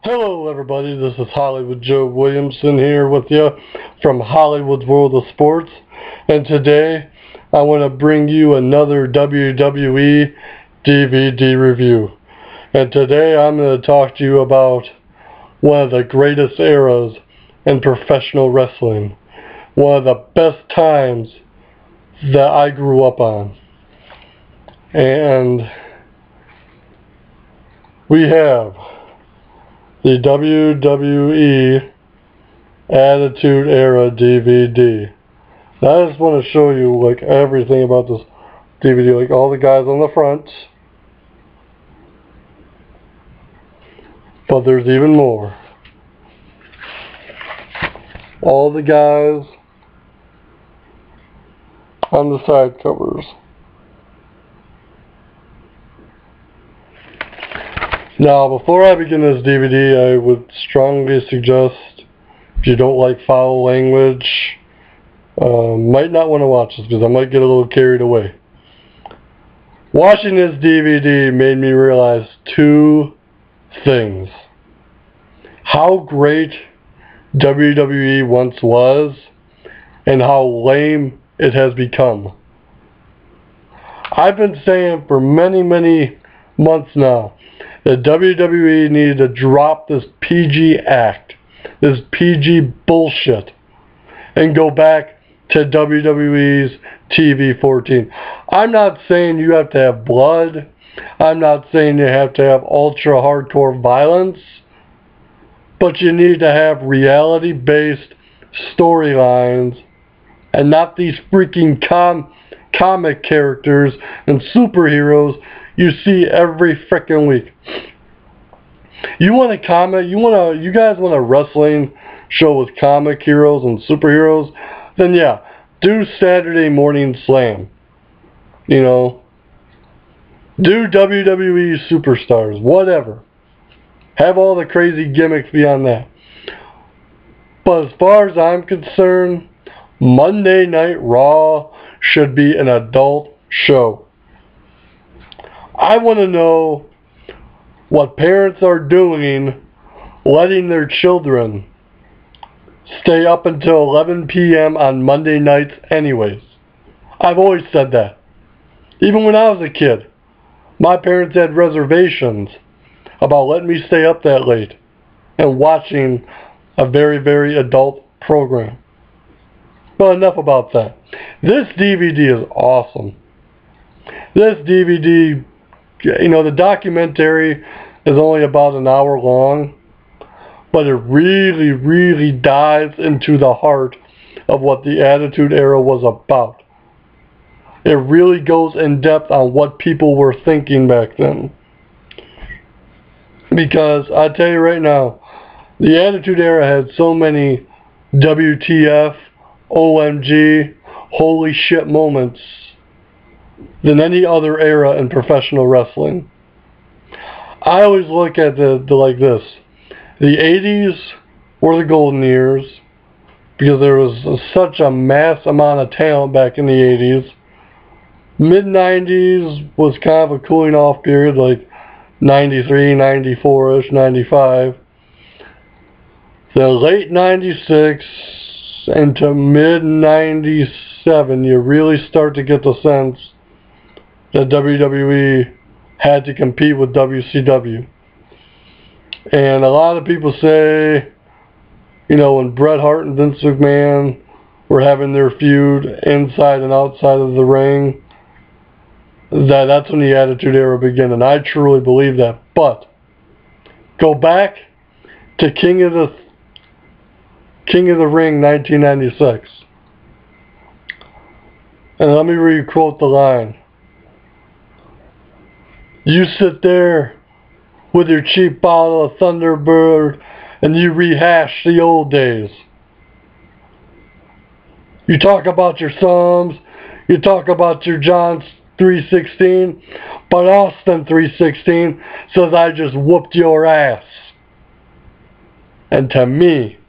Hello everybody, this is Hollywood Joe Williamson here with you from Hollywood's World of Sports, and today I want to bring you another WWE DVD review. And today I'm going to talk to you about one of the greatest eras in professional wrestling, one of the best times that I grew up on. And we have the WWE Attitude Era DVD. Now I just want to show you like everything about this DVD, like all the guys on the front. But there's even more. All the guys on the side covers. Now, before I begin this DVD, I would strongly suggest, if you don't like foul language, might not want to watch this because I might get a little carried away. Watching this DVD made me realize two things. How great WWE once was, and how lame it has become. I've been saying for many months now that WWE needed to drop this PG act, this PG bullshit, and go back to WWE's TV-14. I'm not saying you have to have blood. I'm not saying you have to have ultra hardcore violence. But you need to have reality-based storylines and not these freaking comic characters and superheroes you see every frickin' week. You want a comic? You guys want a wrestling show with comic heroes and superheroes? Then yeah, do Saturday Morning Slam. You know, do WWE Superstars, whatever. Have all the crazy gimmicks beyond that. But as far as I'm concerned, Monday Night Raw should be an adult show. I want to know what parents are doing letting their children stay up until 11 p.m. on Monday nights anyways. I've always said that. Even when I was a kid, my parents had reservations about letting me stay up that late and watching a very adult program. But enough about that. This DVD is awesome. This DVD, you know, the documentary is only about an hour long, but it really dives into the heart of what the Attitude Era was about. It really goes in depth on what people were thinking back then. Because I tell you right now, the Attitude Era had so many WTF, OMG, holy shit moments than any other era in professional wrestling. I always look at the like this. The 80s were the golden years because there was such a mass amount of talent back in the 80s. Mid-90s was kind of a cooling off period, like 93, 94-ish, 95. The late 96 into mid-97, you really start to get the sense that WWE had to compete with WCW. And a lot of people say, you know, when Bret Hart and Vince McMahon were having their feud inside and outside of the ring, that's when the Attitude Era began, and I truly believe that. But go back to King of the Ring 1996, and let me re-quote the line. You sit there with your cheap bottle of Thunderbird and you rehash the old days. You talk about your Psalms, you talk about your John 3:16, but Austin 3:16 says I just whooped your ass. And to me,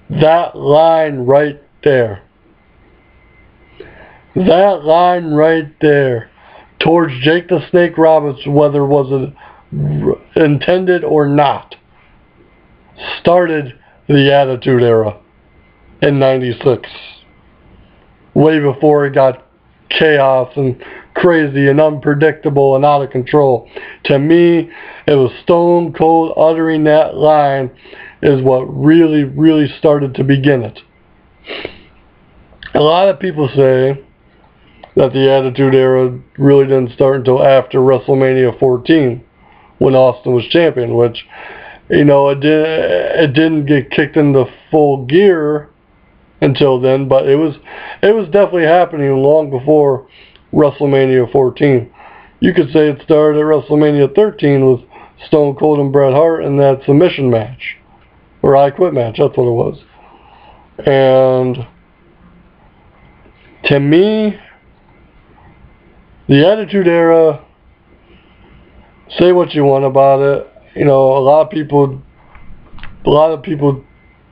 that line right there, towards Jake the Snake Roberts, whether it was intended or not, started the Attitude Era in '96. Way before it got chaos and crazy and unpredictable and out of control. To me, it was Stone Cold uttering that line is what really, really started to begin it. A lot of people say that the Attitude Era really didn't start until after WrestleMania 14, when Austin was champion, which, you know, it didn't get kicked into full gear until then, but it was definitely happening long before WrestleMania 14. You could say it started at WrestleMania 13 with Stone Cold and Bret Hart in that submission match, or I Quit match, that's what it was. And to me, the Attitude Era, say what you want about it, you know, a lot of people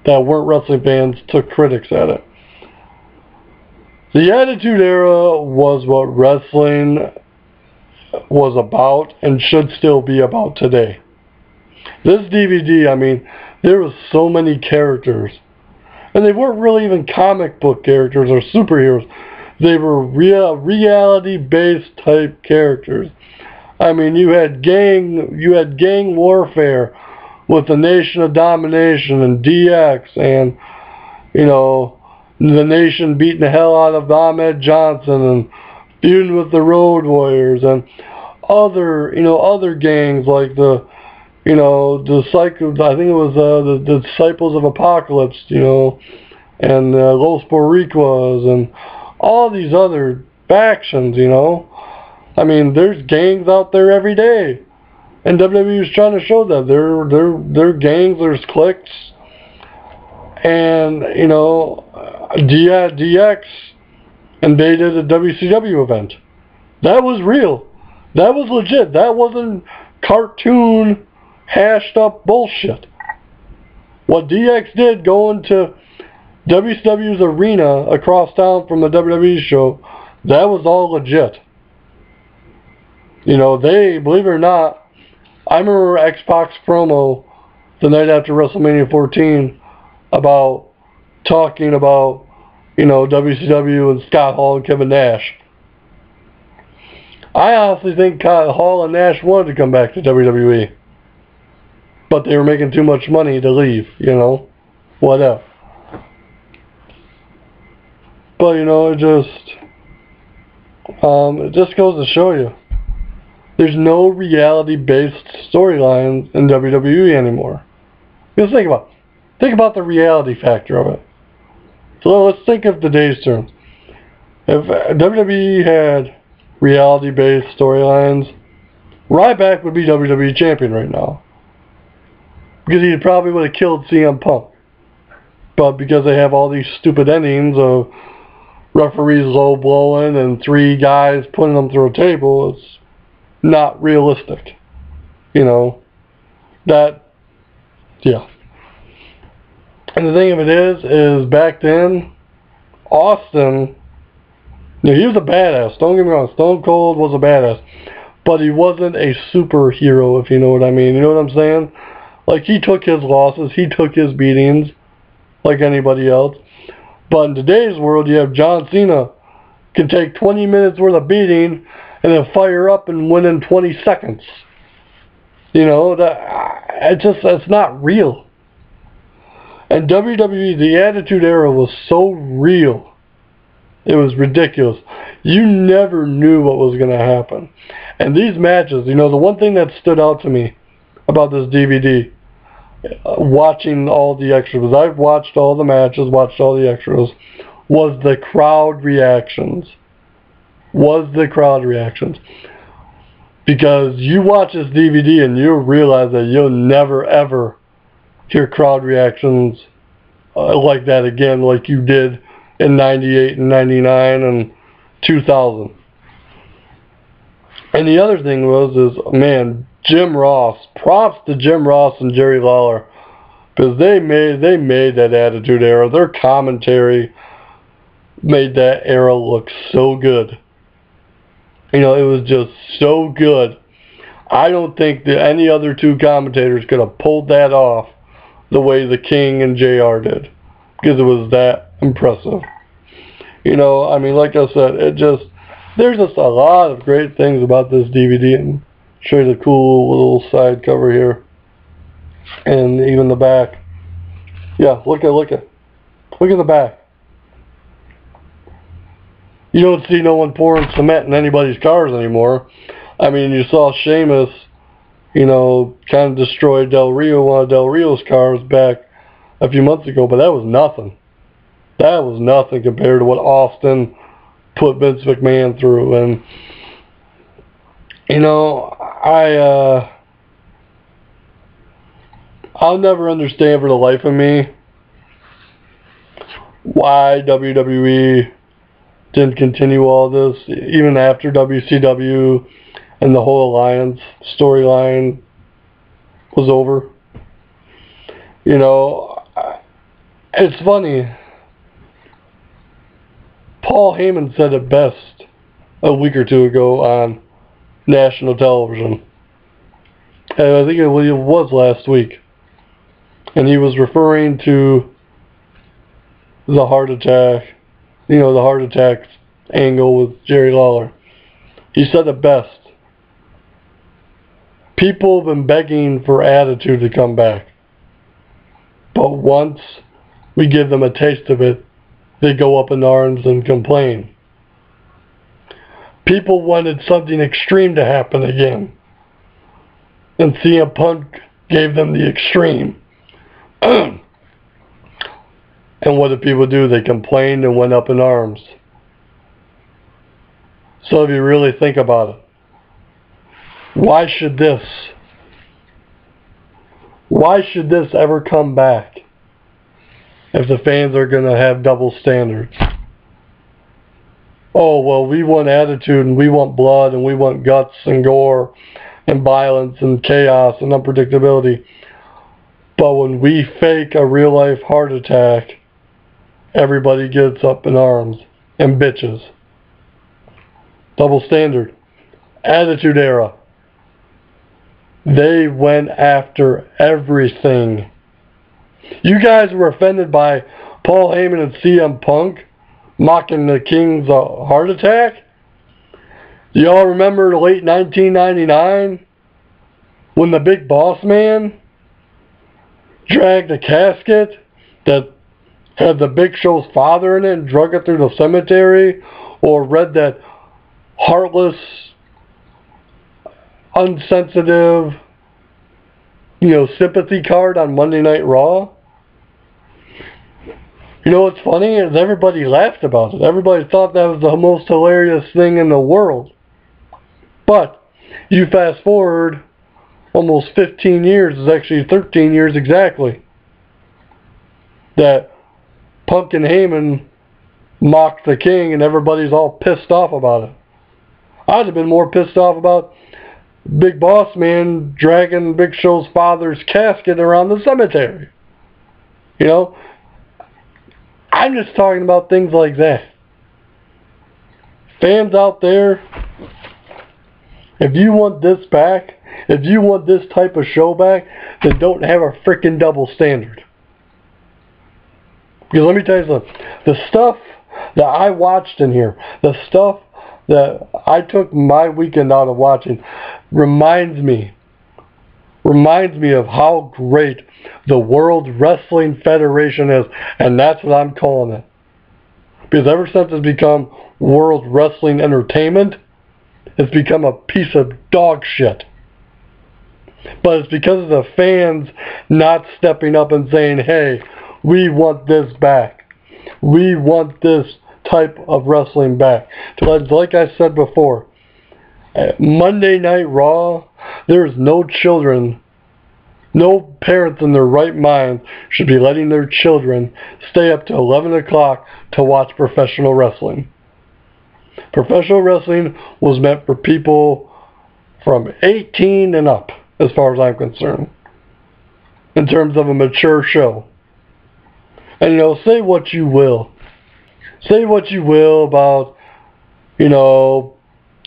that weren't wrestling fans took critics at it. The Attitude Era was what wrestling was about and should still be about today. This DVD, I mean, there was so many characters. And they weren't really even comic book characters or superheroes. They were reality-based type characters. I mean, you had gang warfare with the Nation of Domination and DX, and, you know, the Nation beating the hell out of Ahmed Johnson and feuding with the Road Warriors and other gangs like the, you know, I think it was the Disciples of Apocalypse, you know, and Los Boricuas and all these other factions, you know. I mean, there's gangs out there every day, and WWE is trying to show that they're gangs, there's cliques, and, you know, DX invaded a WCW event. That was real. That was legit. That wasn't cartoon hashed up bullshit. What DX did going to WCW's arena across town from the WWE show, that was all legit. You know, they, believe it or not, I remember X-Pac's promo the night after WrestleMania 14 about talking about, you know, WCW and Scott Hall and Kevin Nash. I honestly think Hall and Nash wanted to come back to WWE, but they were making too much money to leave, you know, whatever. But, you know, it just goes to show you, there's no reality-based storylines in WWE anymore. Just think about the reality factor of it. So let's think of today's terms. If WWE had reality-based storylines, Ryback would be WWE champion right now, because he probably would have killed CM Punk. But because they have all these stupid endings of referees low blowing and 3 guys putting them through a table, it's not realistic. You know, yeah. And the thing of it is back then, Austin, you know, he was a badass. Don't get me wrong, Stone Cold was a badass, but he wasn't a superhero, if you know what I mean. You know what I'm saying? Like, he took his losses, he took his beatings, like anybody else. But in today's world, you have John Cena can take 20 minutes worth of beating and then fire up and win in 20 seconds. You know, that's not real. And WWE, the Attitude Era was so real. It was ridiculous. You never knew what was going to happen. And these matches, you know, the one thing that stood out to me about this DVD, watching all the extras, because I've watched all the matches, watched all the extras, was the crowd reactions. Because you watch this DVD and you'll realize that you'll never ever hear crowd reactions like that again, like you did in 98 and 99 and 2000. And the other thing was, man, Jim Ross, props to Jim Ross and Jerry Lawler, because they made that Attitude Era. Their commentary made that era look so good. You know, it was just so good. I don't think that any other 2 commentators could have pulled that off the way the King and JR did, because it was that impressive. You know, I mean, like I said, there's just a lot of great things about this DVD, and show you the cool little side cover here, and even the back. Yeah, look at the back. You don't see no one pouring cement in anybody's cars anymore. I mean, you saw Sheamus, you know, kind of destroy one of Del Rio's cars back a few months ago, but that was nothing. That was nothing compared to what Austin put Vince McMahon through. And, you know, I'll never understand for the life of me why WWE didn't continue all this, even after WCW and the whole alliance storyline was over. You know, it's funny. Paul Heyman said it best a week or two ago on national television. And I think it was last week. And he was referring to the heart attack, you know, the heart attack angle with Jerry Lawler. He said it best. People have been begging for Attitude to come back. But once we give them a taste of it, they go up in arms and complain. People wanted something extreme to happen again. And CM Punk gave them the extreme. And what did people do? They complained and went up in arms. So if you really think about it, why should this ever come back if the fans are going to have double standards? Oh, well, we want attitude and we want blood and we want guts and gore and violence and chaos and unpredictability. But when we fake a real-life heart attack, everybody gets up in arms and bitches. Double standard. Attitude Era. They went after everything. You guys were offended by Paul Heyman and CM Punk mocking the King's heart attack? Y'all remember the late 1999 when the Big Boss Man dragged a casket that had the Big Show's father in it and drug it through the cemetery, or read that heartless, unsensitive, you know, sympathy card on Monday Night Raw? You know what's funny is everybody laughed about it. Everybody thought that was the most hilarious thing in the world. But you fast forward almost 15 years, it's actually 13 years exactly, that Punk and Heyman mocked the King and everybody's all pissed off about it. I'd have been more pissed off about Big Boss Man dragging Big Show's father's casket around the cemetery. You know? I'm just talking about things like that. Fans out there, if you want this back, if you want this type of show back, then don't have a freaking double standard. Because let me tell you something. The stuff that I watched in here, the stuff that I took my weekend out of watching, reminds me of how great the World Wrestling Federation is, and that's what I'm calling it. Because ever since it's become World Wrestling Entertainment, it's become a piece of dog shit. But it's because of the fans not stepping up and saying, hey, we want this back. We want this type of wrestling back. Like I said before, at Monday Night Raw, there's no children, no parents in their right mind should be letting their children stay up to 11 o'clock to watch professional wrestling. Professional wrestling was meant for people from 18 and up, as far as I'm concerned, in terms of a mature show. And, you know, say what you will. Say what you will about, you know,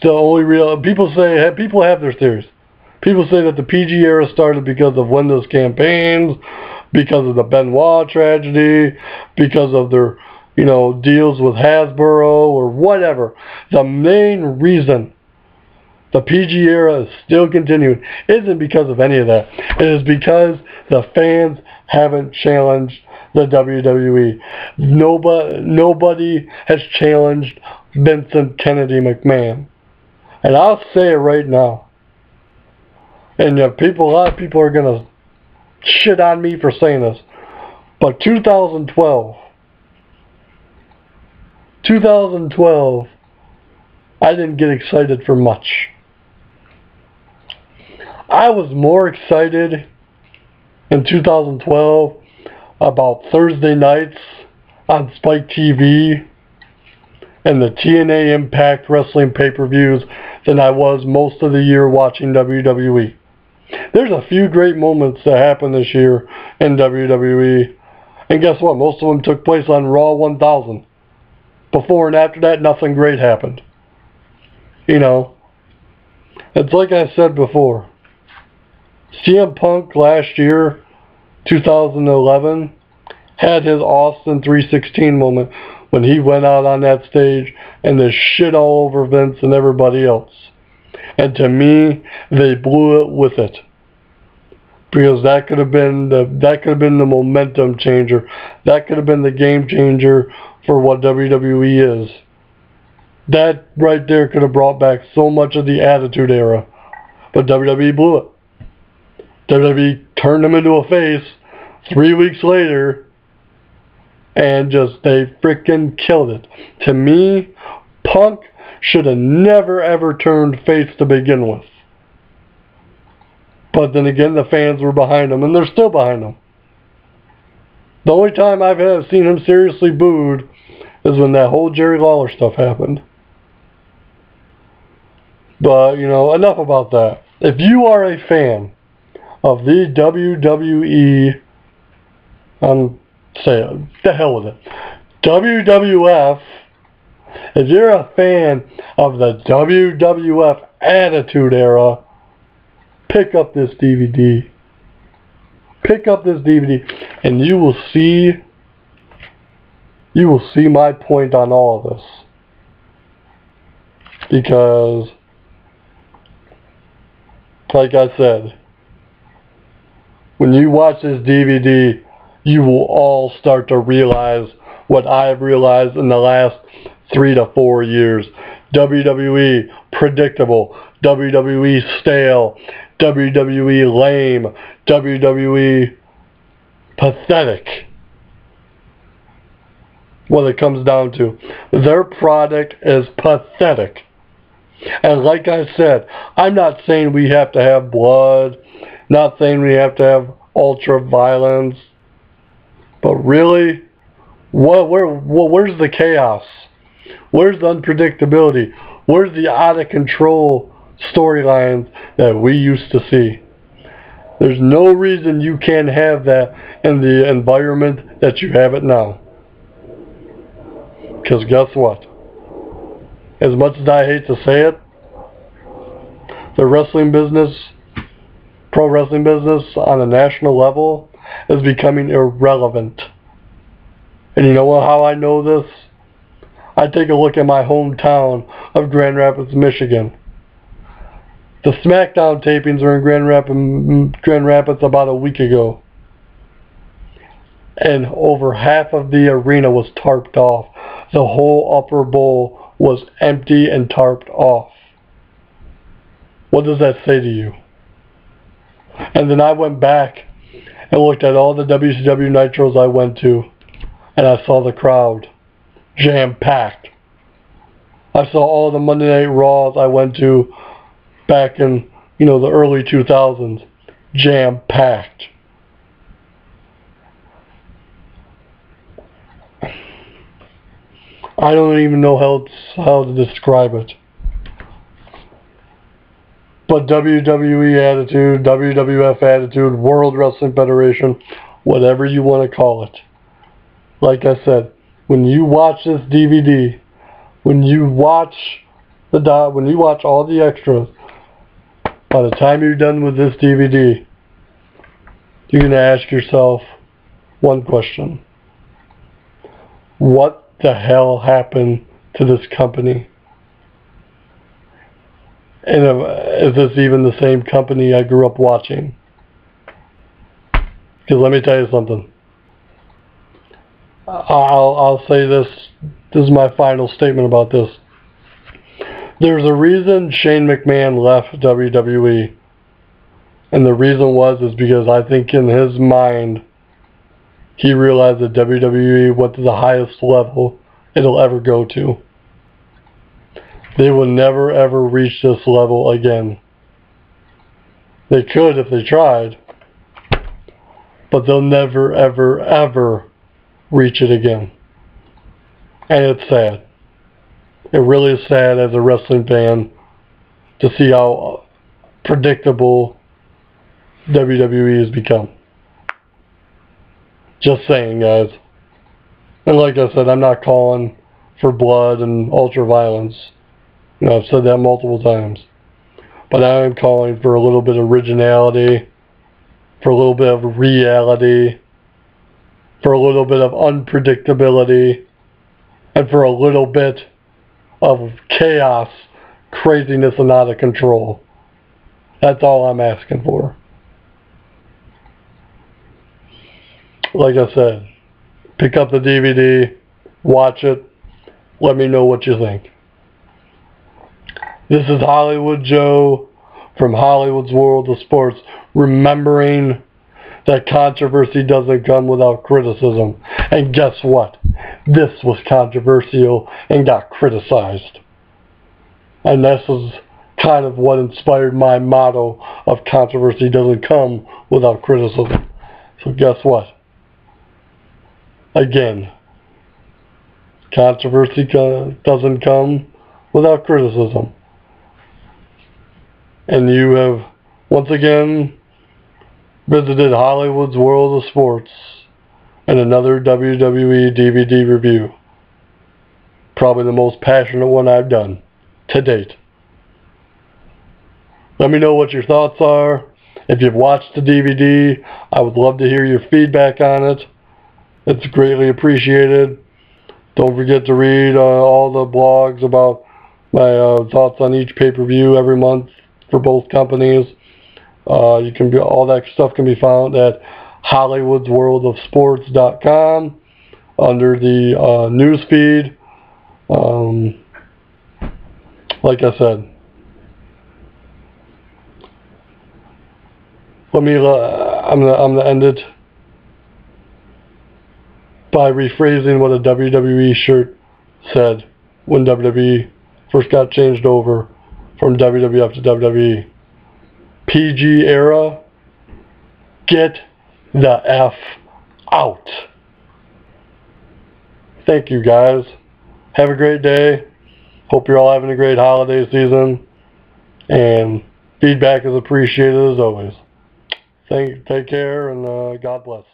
the only real... People have their theories. People say that the PG era started because of Windows campaigns, because of the Benoit tragedy, because of their, deals with Hasbro or whatever. The main reason the PG era is still continuing isn't because of any of that. It is because the fans haven't challenged the WWE. Nobody has challenged Vincent Kennedy McMahon. And I'll say it right now. And a lot of people are going to shit on me for saying this. But 2012, I didn't get excited for much. I was more excited in 2012 about Thursday nights on Spike TV and the TNA Impact Wrestling pay-per-views than I was most of the year watching WWE. There's a few great moments that happened this year in WWE, and guess what? Most of them took place on Raw 1000. Before and after that, nothing great happened. It's like I said before. CM Punk last year, 2011, had his Austin 316 moment when he went out on that stage and the shit all over Vince and everybody else. And to me, they blew it with it. Because that could have been the momentum changer. That could have been the game changer for what WWE is. That right there could have brought back so much of the Attitude Era. But WWE blew it. WWE turned him into a face 3 weeks later and they freaking killed it. To me, Punk should have never ever turned face to begin with. But then again, the fans were behind him, and they're still behind him. The only time I've seen him seriously booed is when that whole Jerry Lawler stuff happened. But, enough about that. If you are a fan of the WWE, say it, the hell with it, WWF, if you're a fan of the WWF Attitude Era, pick up this DVD. Pick up this DVD, and you will see my point on all of this. Because, like I said, when you watch this DVD, you will all start to realize what I've realized in the last 3 to 4 years. WWE predictable, WWE stale, WWE lame, WWE pathetic. What it comes down to. Their product is pathetic. And like I said, I'm not saying we have to have blood, not saying we have to have ultra violence, but really, where's the chaos? Where's the unpredictability? Where's the out of control storylines that we used to see? There's no reason you can't have that in the environment that you have it now. Because guess what? As much as I hate to say it, the wrestling business, pro wrestling business on a national level is becoming irrelevant. And you know how I know this? I take a look at my hometown of Grand Rapids, Michigan. The SmackDown tapings were in Grand Rapids about a week ago. And over half of the arena was tarped off. The whole upper bowl was empty and tarped off. What does that say to you? And then I went back and looked at all the WCW Nitros I went to, and I saw the crowd jam-packed. I saw all the Monday Night Raws I went to back in, the early 2000s, jam-packed. I don't even know how to describe it. But WWE Attitude, WWF Attitude, World Wrestling Federation, whatever you want to call it. Like I said, when you watch this DVD, when you watch all the extras, by the time you're done with this DVD, you're going to ask yourself, one question. What the hell happened to this company? And is this even the same company I grew up watching? Because let me tell you something. I'll say this. This is my final statement about this. There's a reason Shane McMahon left WWE. And the reason is because I think in his mind, he realized that WWE went to the highest level it'll ever go to. They will never ever reach this level again. They could if they tried, but they'll never ever ever reach it again. And it's sad. It really is sad as a wrestling fan to see how predictable WWE has become. Just saying, guys. And like I said, I'm not calling for blood and ultra violence. You know, I've said that multiple times. But I am calling for a little bit of originality, for a little bit of reality, for a little bit of unpredictability, and for a little bit of chaos, craziness, and out of control. That's all I'm asking for. Like I said, pick up the DVD, watch it, let me know what you think. This is Hollywood Joe from Hollywood's World of Sports, remembering that controversy doesn't come without criticism. And guess what? This was controversial and got criticized. And this is kind of what inspired my motto of controversy doesn't come without criticism. So guess what? Again, controversy doesn't come without criticism. And you have, once again, visited Hollywood's World of Sports and another WWE DVD review. Probably the most passionate one I've done to date. Let me know what your thoughts are. If you've watched the DVD, I would love to hear your feedback on it. It's greatly appreciated. Don't forget to read all the blogs about my thoughts on each pay-per-view every month for both companies. All that stuff can be found at hollywoodsworldofsports.com under the news feed. Like I said, I'm gonna end it by rephrasing what a WWE shirt said when WWE first got changed over from WWF to WWE. PG era, get the F out. Thank you, guys. Have a great day. Hope you're all having a great holiday season. And feedback is appreciated as always. Take care, and God bless.